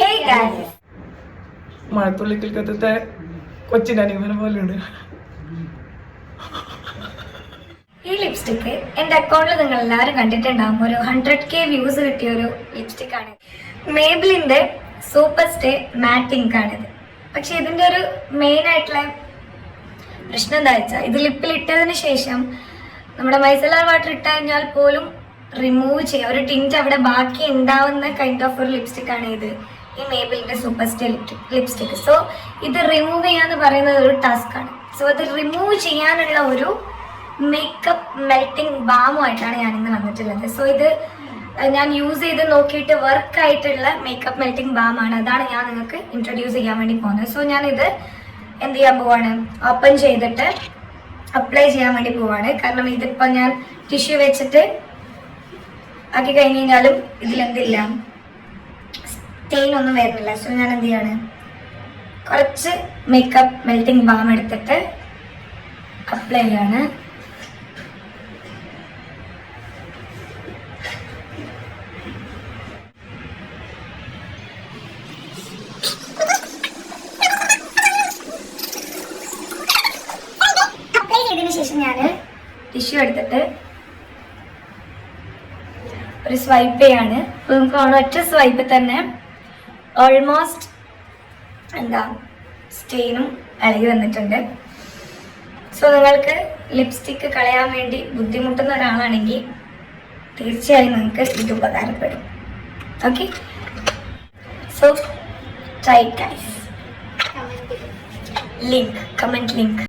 Hey guys. മഴത്തുള്ളിക്കൽക്കത്തെ കൊച്ചിനനിമനെ പോലെയുണ്ട്. ഈ lipstick എൻ്റെ അക്കൗണ്ടിൽ നിങ്ങൾ എല്ലാവരും കണ്ടിട്ടുണ്ടാകും. ഒരു 100K വ്യൂസ് കിട്ടിയ ഒരു ലിപ്സ്റ്റിക് ആണ്. മേബിലിന്റെ സൂപ്പർ സ്റ്റേ മാറ്റ് ഇങ്ക് ആണിത്. പക്ഷെ ഇതിന്റെ ഒരു മെയിൻ ആയിട്ടുള്ള പ്രശ്നം എന്താ വെച്ചാൽ ഇത് ലിപ്പിൽ ഇട്ടതിന് ശേഷം നമ്മുടെ മൈസലാർ വാട്ടർ ഇട്ട് കഴിഞ്ഞാൽ പോലും റിമൂവ് ചെയ്യുക, ഒരു ടിൻറ്റ് അവിടെ ബാക്കി ഉണ്ടാവുന്ന കൈൻഡ് ഓഫ് ഒരു ലിപ്സ്റ്റിക് ആണ് ഇത്, ഈ മേബിലിന്റെ സൂപ്പർ സ്റ്റേ ലിപ്സ്റ്റിക്. സോ ഇത് റിമൂവ് ചെയ്യാന്ന് പറയുന്നത് ഒരു ടാസ്ക് ആണ്. സോ അത് റിമൂവ് ചെയ്യാനുള്ള ഒരു മേക്കപ്പ് മെൽറ്റിംഗ് ബാമുമായിട്ടാണ് ഞാൻ ഇന്ന് വന്നിട്ടുള്ളത്. സോ ഇത് ഞാൻ യൂസ് ചെയ്ത് നോക്കിയിട്ട് വർക്ക് ആയിട്ടുള്ള മേക്കപ്പ് മെൽറ്റിംഗ് ബാമാണ്. അതാണ് ഞാൻ നിങ്ങൾക്ക് ഇൻട്രൊഡ്യൂസ് ചെയ്യാൻ വേണ്ടി പോകുന്നത്. സോ ഞാനിത് എന്ത് ചെയ്യാൻ പോവാണ്, ഓപ്പൺ ചെയ്തിട്ട് അപ്ലൈ ചെയ്യാൻ വേണ്ടി പോവാണ്. കാരണം ഇതിപ്പോൾ ഞാൻ ടിഷ്യൂ വെച്ചിട്ട് ആക്കി കഴിഞ്ഞ് കഴിഞ്ഞാലും ഇതിലെന്തില്ല, സ്റ്റെയിൻ ഒന്നും വരുന്നില്ല. സോ ഞാൻ എന്ത് ചെയ്യാണ്, കുറച്ച് മേക്കപ്പ് മെൽറ്റിംഗ് ബാം എടുത്തിട്ട് അപ്ലൈ ചെയ്യാണ്. ശേഷം ഞാൻ ടിഷ്യൂ എടുത്തിട്ട് ഒരു സ്വൈപ്പ് ചെയ്യാണ്. അപ്പോൾ നമുക്ക് ഒറ്റ സ്വൈപ്പിൽ തന്നെ ഓൾമോസ്റ്റ് എന്താ സ്റ്റെയിനും ഇളകി വന്നിട്ടുണ്ട്. സോ നിങ്ങൾക്ക് ലിപ്സ്റ്റിക്ക് കളയാൻ വേണ്ടി ബുദ്ധിമുട്ടുന്ന ഒരാളാണെങ്കിൽ തീർച്ചയായും നിങ്ങൾക്ക് ഇത് ഉപകാരപ്പെടും. Okay, so try guys. Link, comment link.